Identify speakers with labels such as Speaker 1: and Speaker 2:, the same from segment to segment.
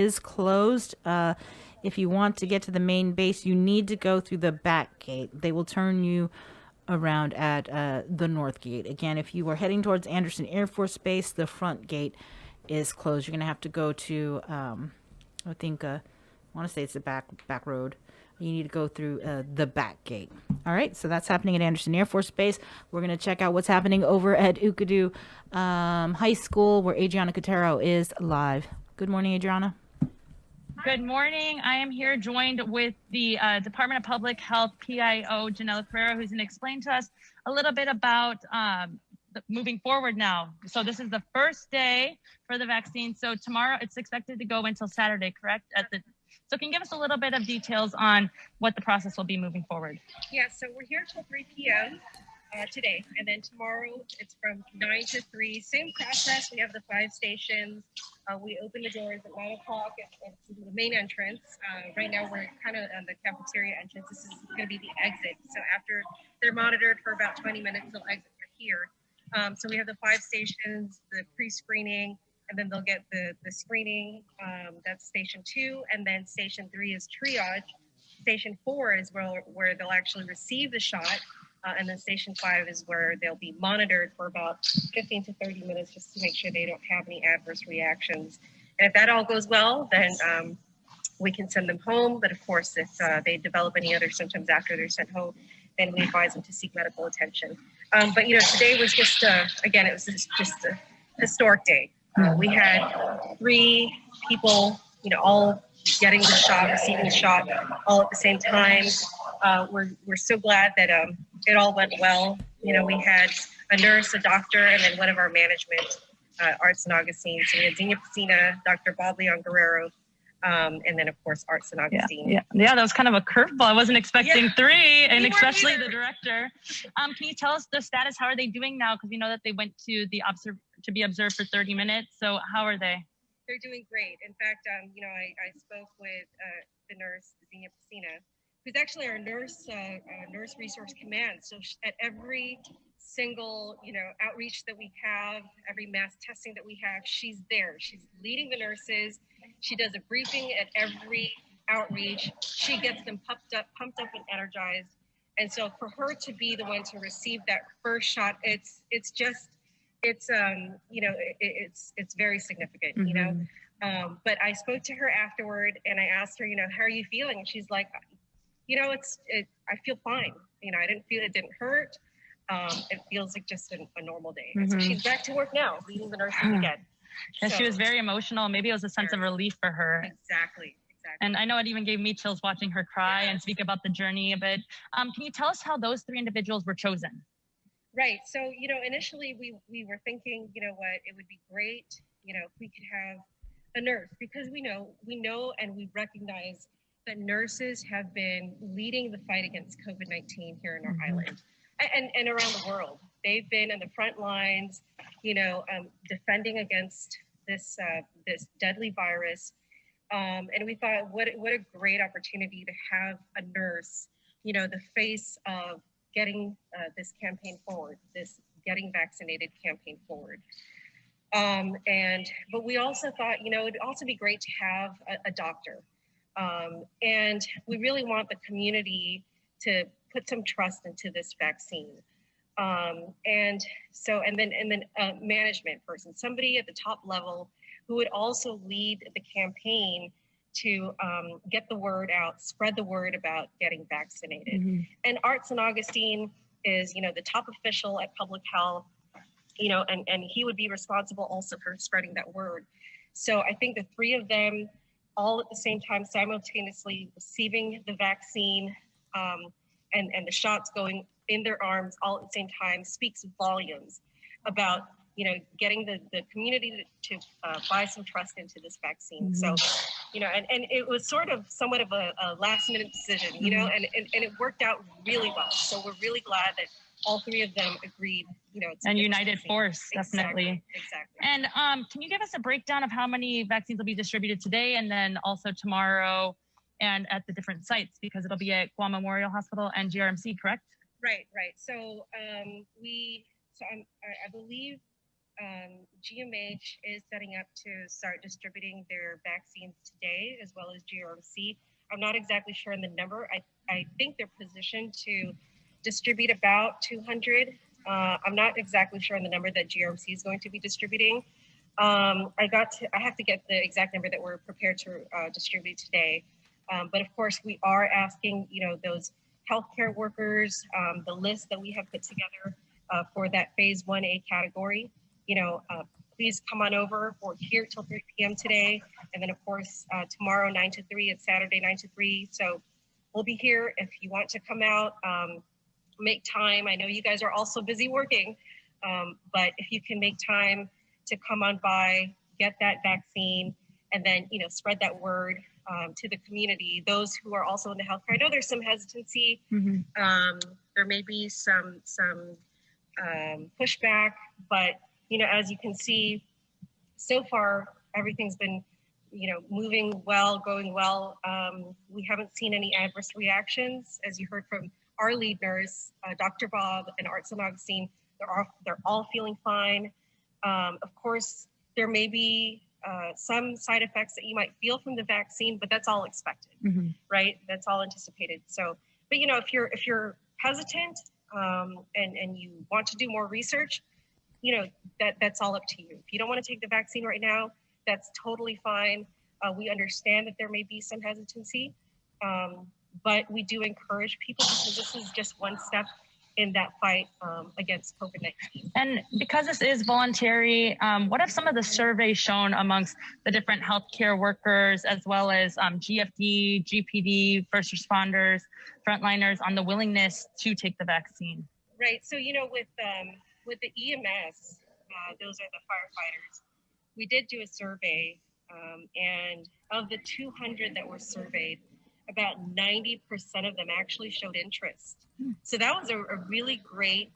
Speaker 1: is closed. If you want to get to the main base, you need to go through the back gate. They will turn you around at the north gate. Again, if you are heading towards Anderson Air Force Base, the front gate is closed. You're going to have to go to, I think, I want to say it's the back road. You need to go through the back gate. All right, so that's happening at Anderson Air Force Base. We're going to check out what's happening over at Ukadu High School, where Adriana Carrera is live. Good morning, Adriana.
Speaker 2: Good morning. I am here joined with the Department of Public Health PIO, Janela Carrera, who's going to explain to us a little bit about moving forward now. So this is the first day for the vaccine. So tomorrow it's expected to go until Saturday, correct? So can you give us a little bit of details on what the process will be moving forward?
Speaker 3: Yeah, so we're here till 3 p.m. Today, and then tomorrow it's from 9 to 3. Same process. We have the 5 stations. We open the doors at 9 o'clock at the main entrance. Right now we're kind of on the cafeteria entrance. This is going to be the exit. So after they're monitored for about 20 minutes, they'll exit here. So we have the 5 stations, the pre-screening, and then they'll get the screening. That's station 2, and then station 3 is triage. Station 4 is where they'll actually receive the shot. And then station 5 is where they'll be monitored for about 15 to 30 minutes just to make sure they don't have any adverse reactions. And if that all goes well, then we can send them home. But of course, if they develop any other symptoms after they're sent home, then we advise them to seek medical attention. But today was just, again, it was just a historic day. We had 3 people, all getting the shot, receiving the shot, all at the same time. We're so glad that it all went well. We had a nurse, a doctor, and then one of our management, Arts and Augustine. So we had Zenia Piscina, Dr. Bob Leon Guerrero, and then of course Arts and Augustine.
Speaker 2: Yeah, that was kind of a curveball. I wasn't expecting 3, and especially the director. Can you tell us the status? How are they doing now? Because we know that they went to be observed for 30 minutes. So how are they?
Speaker 3: They're doing great. In fact, I spoke with the nurse, Zenia Piscina, who's actually our nurse resource command. So at every single, outreach that we have, every mass testing that we have, she's there. She's leading the nurses. She does a briefing at every outreach. She gets them pumped up and energized. And so for her to be the one to receive that first shot, it's very significant,
Speaker 2: Mm-hmm.
Speaker 3: But I spoke to her afterward and I asked her, how are you feeling? And she's like, I feel fine. I didn't feel it didn't hurt. It feels like just a normal day. Mm-hmm. So she's back to work now, leading the nurses again.
Speaker 2: And she was very emotional. Maybe it was a sense of relief for her.
Speaker 3: Exactly.
Speaker 2: And I know it even gave me chills watching her cry and speak about the journey a bit. Can you tell us how those 3 individuals were chosen?
Speaker 3: Right. So, initially we were thinking, it would be great, if we could have a nurse, because we know and we recognize that nurses have been leading the fight against COVID-19 here in our island and around the world. They've been in the front lines, defending against this deadly virus. And we thought, what a great opportunity to have a nurse, the face of getting this campaign forward, this getting vaccinated campaign forward. But we also thought, it'd also be great to have a doctor. And we really want the community to put some trust into this vaccine. And then a management person, somebody at the top level who would also lead the campaign to get the word out, spread the word about getting vaccinated. Mm-hmm. And Arts and Augustine is, the top official at public health, and he would be responsible also for spreading that word. So I think the 3 of them all at the same time, simultaneously receiving the vaccine and the shots going in their arms all at the same time speaks volumes about, getting the community to buy some trust into this vaccine. Mm-hmm. So, and it was somewhat of a last minute decision, mm-hmm. and it worked out really well. So we're really glad that all 3 of them agreed,
Speaker 2: and united force, definitely.
Speaker 3: Exactly.
Speaker 2: And can you give us a breakdown of how many vaccines will be distributed today and then also tomorrow and at the different sites, because it'll be at Guam Memorial Hospital and GRMC, correct?
Speaker 3: Right. So I believe GMH is setting up to start distributing their vaccines today, as well as GRMC. I'm not exactly sure on the number. I think they're positioned to distribute about 200. I'm not exactly sure on the number that GRMC is going to be distributing. I have to get the exact number that we're prepared to distribute today. But of course, we are asking, those healthcare workers, the list that we have put together for that phase 1A category, please come on over. We're here till 3 p.m. today. And then of course, tomorrow 9 to 3, it's Saturday 9 to 3. So we'll be here if you want to come out, make time. I know you guys are also busy working, but if you can make time to come on by, get that vaccine, and then, spread that word to the community, those who are also in the healthcare. I know there's some hesitancy. There may be some pushback, but, as you can see, so far, everything's been, moving well, going well. We haven't seen any adverse reactions. As you heard from our lead nurse, Dr. Bob and Art St. Augustine, they're all feeling fine. Of course, there may be some side effects that you might feel from the vaccine, but that's all expected, right? That's all anticipated. So, but if you're hesitant and you want to do more research, that's all up to you. If you don't want to take the vaccine right now, that's totally fine. We understand that there may be some hesitancy, but we do encourage people because this is just one step in that fight against COVID-19.
Speaker 2: And because this is voluntary, what have some of the surveys shown amongst the different healthcare workers, as well as GFD, GPD, first responders, frontliners on the willingness to take the vaccine?
Speaker 3: Right. So, with the EMS, those are the firefighters, we did do a survey, and of the 200 that were surveyed, about 90% of them actually showed interest. So that was a really great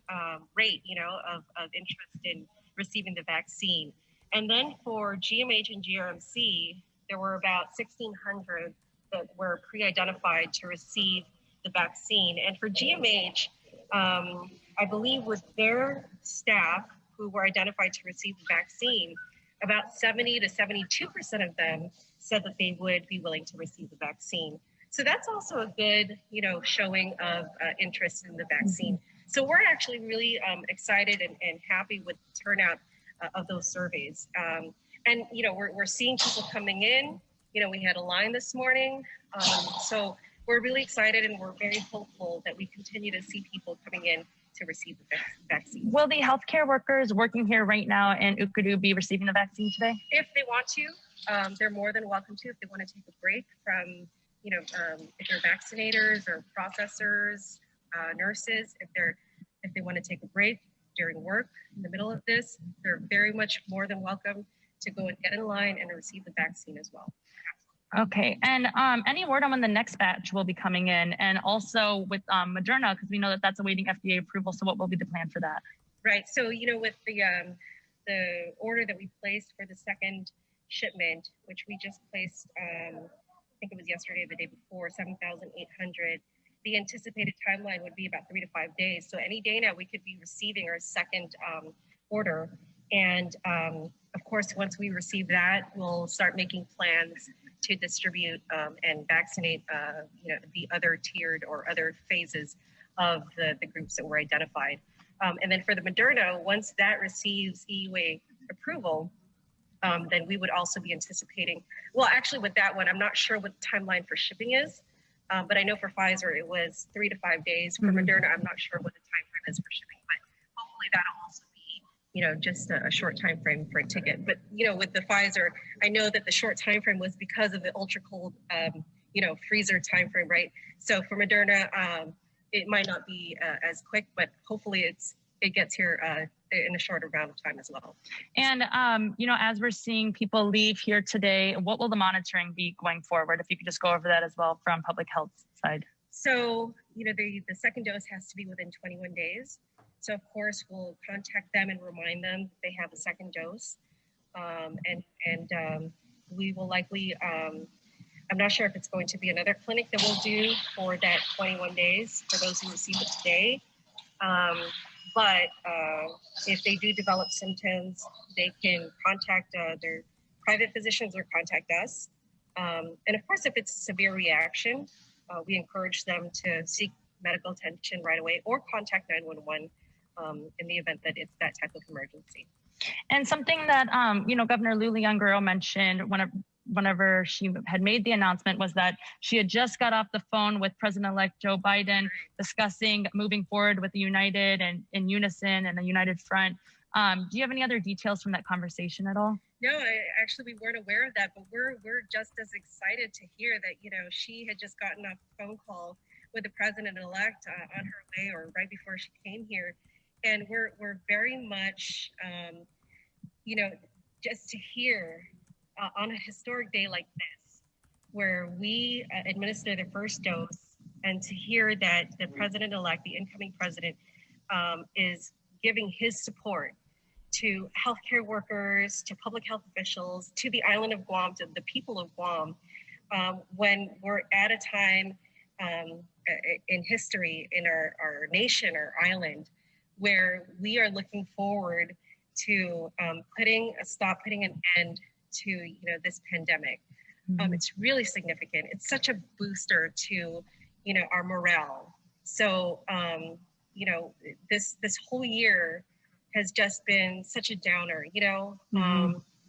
Speaker 3: rate, of interest in receiving the vaccine. And then for GMH and GRMC, there were about 1,600 that were pre-identified to receive the vaccine. And for GMH, I believe with their staff who were identified to receive the vaccine, about 70 to 72% of them said that they would be willing to receive the vaccine. So that's also a good, showing of interest in the vaccine. So we're actually really excited and happy with the turnout of those surveys. And, we're seeing people coming in. We had a line this morning. So we're really excited and we're very hopeful that we continue to see people coming in to receive the vaccine.
Speaker 2: Will the healthcare workers working here right now in Ukadu be receiving the vaccine today?
Speaker 3: If they want to, they're more than welcome to. If they want to take a break from, if they're vaccinators or processors, nurses, if they want to take a break during work in the middle of this, they're very much more than welcome to go and get in line and receive the vaccine as well.
Speaker 2: Okay, and any word on when the next batch will be coming in, and also with Moderna, because we know that that's awaiting FDA approval. So what will be the plan for that?
Speaker 3: Right. So with the order that we placed for the second shipment, which we just placed, I think it was yesterday or the day before, 7,800. The anticipated timeline would be about 3 to 5 days. So any day now we could be receiving our second order, and of course, once we receive that, we'll start making plans to distribute and vaccinate, the other tiered or other phases of the groups that were identified. And then for the Moderna, once that receives EUA approval, then we would also be anticipating, well, actually with that one, I'm not sure what the timeline for shipping is, but I know for Pfizer, it was 3 to 5 days. For Moderna, I'm not sure what the time frame is for shipping, but hopefully that'll also be, just a short time frame for a ticket. But, with the Pfizer, I know that the short time frame was because of the ultra cold, freezer time frame, right? So for Moderna, it might not be as quick, but hopefully it gets here in a shorter amount of time as well.
Speaker 2: And, as we're seeing people leave here today, what will the monitoring be going forward? If you could just go over that as well from public health side.
Speaker 3: So, the second dose has to be within 21 days. So of course, we'll contact them and remind them they have a second dose. And we will likely, I'm not sure if it's going to be another clinic that we'll do for that 21 days for those who receive it today. But if they do develop symptoms, they can contact their private physicians or contact us. And of course, if it's a severe reaction, we encourage them to seek medical attention right away or contact 911 in the event that it's that type of emergency.
Speaker 2: And something that, Governor Lou Leon-Guerrero mentioned whenever she had made the announcement was that she had just got off the phone with President-elect Joe Biden discussing moving forward with the united and in unison and a united front. Do you have any other details from that conversation at all?
Speaker 3: No, actually we weren't aware of that, but we're just as excited to hear that, she had just gotten off a phone call with the President-elect on her way or right before she came here. And we're very much, just to hear on a historic day like this, where we administer the first dose, and to hear that the President-elect, the incoming president, is giving his support to healthcare workers, to public health officials, to the island of Guam, to the people of Guam, when we're at a time in history, in our nation, our island, where we are looking forward to putting an end to this pandemic. It's really significant. It's such a booster to our morale. So this whole year has just been such a downer,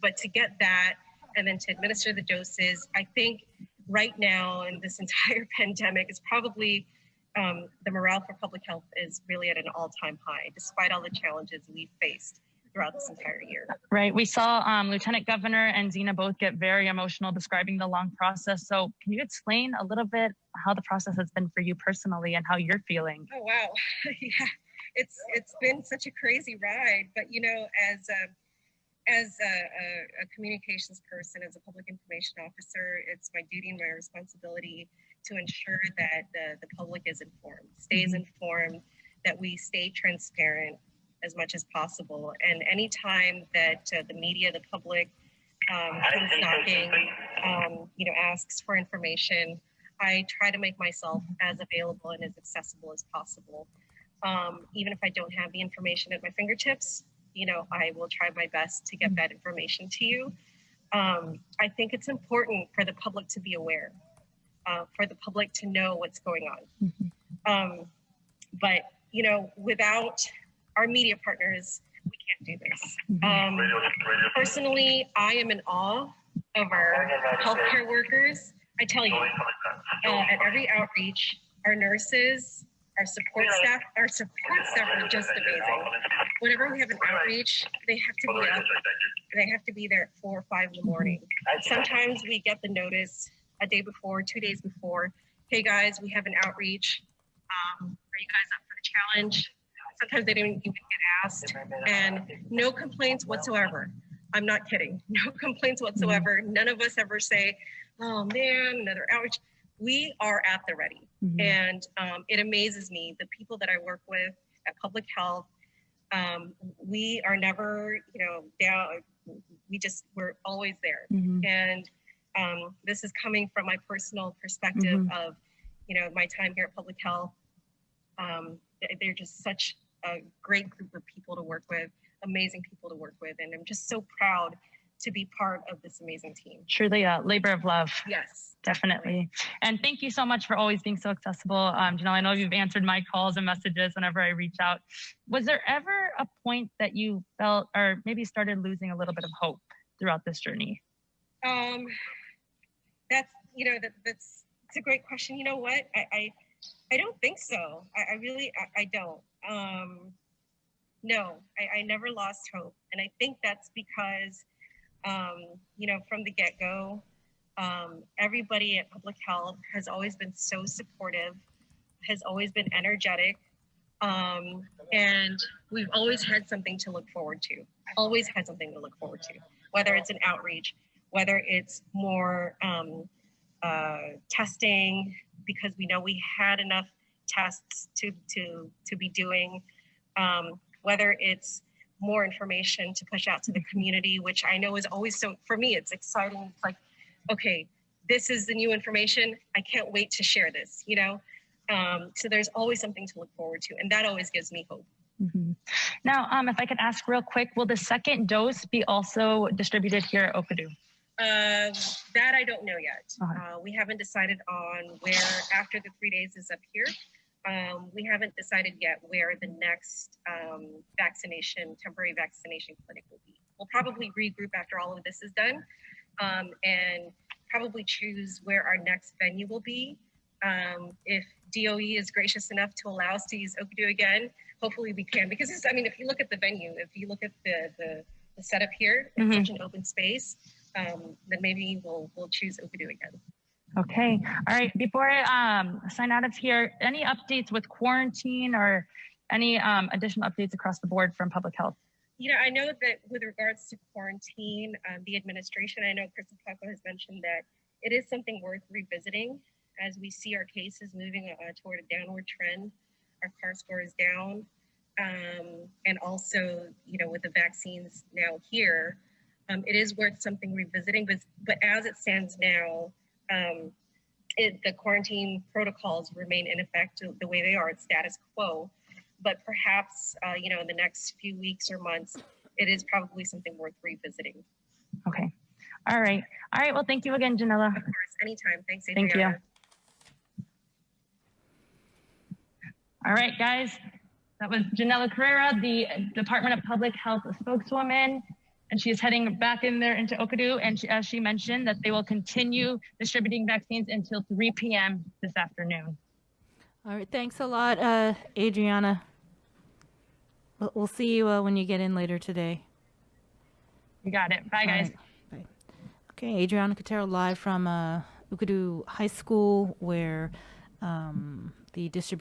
Speaker 3: but to get that and then to administer the doses, I think right now in this entire pandemic is probably the morale for public health is really at an all-time high, despite all the challenges we've faced throughout this entire year.
Speaker 2: Right. We saw Lieutenant Governor and Zena both get very emotional describing the long process. So can you explain a little bit how the process has been for you personally and how you're feeling?
Speaker 3: Oh, wow. Yeah, it's been such a crazy ride. But, as a communications person, as a public information officer, it's my duty and my responsibility to ensure that the public is informed, stays informed, that we stay transparent as much as possible. And anytime that the media, the public comes knocking, asks for information, I try to make myself as available and as accessible as possible. Even if I don't have the information at my fingertips, I will try my best to get that information to you. I think it's important for the public to be aware, for the public to know what's going on. But, without our media partners, we can't do this. Personally, I am in awe of our healthcare workers. I tell you, at every outreach, our nurses, our support staff are just amazing. Whenever we have an outreach, they have to be up. They have to be there at 4 or 5 in the morning. Sometimes we get the notice a day before, 2 days before. Hey guys, we have an outreach. Are you guys up for the challenge? Sometimes they don't even get asked, and no complaints whatsoever. I'm not kidding. No complaints whatsoever. None of us ever say, oh man, another outreach. We are at the ready. And it amazes me, the people that I work with at Public Health, we are never, down. We're always there. And this is coming from my personal perspective of, my time here at Public Health. They're just such a great group of people to work with, amazing people to work with. And I'm just so proud to be part of this amazing team.
Speaker 2: Truly a labor of love.
Speaker 3: Yes.
Speaker 2: Definitely. And thank you so much for always being so accessible. Janelle, I know you've answered my calls and messages whenever I reach out. Was there ever a point that you felt or maybe started losing a little bit of hope throughout this journey?
Speaker 3: That's a great question. You know what? I don't think so. I really don't. No, I never lost hope. And I think that's because, from the get-go, everybody at Public Health has always been so supportive, has always been energetic, and we've always had something to look forward to, whether it's an outreach, whether it's more testing, because we know we had enough tests to be doing, whether it's more information to push out to the community, which I know is always so, for me, it's exciting. It's like, okay, this is the new information. I can't wait to share this, So there's always something to look forward to. And that always gives me hope.
Speaker 2: Now, if I could ask real quick, will the second dose be also distributed here at Okadu?
Speaker 3: That I don't know yet.
Speaker 2: Okay.
Speaker 3: We haven't decided on where, after the 3 days is up here, we haven't decided yet where the next temporary vaccination clinic will be. We'll probably regroup after all of this is done, and probably choose where our next venue will be. If DOE is gracious enough to allow us to use Okadu again, hopefully we can, because I mean, if you look at the venue, if you look at the setup here, it's such an open space, then maybe we'll choose Okadu again.
Speaker 2: Okay. All right. Before I sign out of here, any updates with quarantine or any additional updates across the board from public health?
Speaker 3: You know, I know that with regards to quarantine, the administration, I know Kristen Paco has mentioned that it is something worth revisiting as we see our cases moving toward a downward trend. Our CAR score is down. And also, you know, with the vaccines now here, it is worth something revisiting. But as it stands now, the quarantine protocols remain in effect the way they are. It's status quo. But perhaps, you know, in the next few weeks or months, it is probably something worth revisiting.
Speaker 2: Okay. All right. All right. Well, thank you again, Janela.
Speaker 3: Of course. Anytime. Thanks, Adriana.
Speaker 2: Thank you. All right, guys. That was Janela Carrera, the Department of Public Health spokeswoman, and she is heading back in there into Okadu. And as she mentioned, that they will continue distributing vaccines until 3 p.m. this afternoon.
Speaker 1: All right. Thanks a lot, Adriana. We'll see you when you get in later today.
Speaker 2: You got it. Bye, guys.
Speaker 1: Right. Bye. Okay, Adriana Carrera live from Okadu High School, where the distribution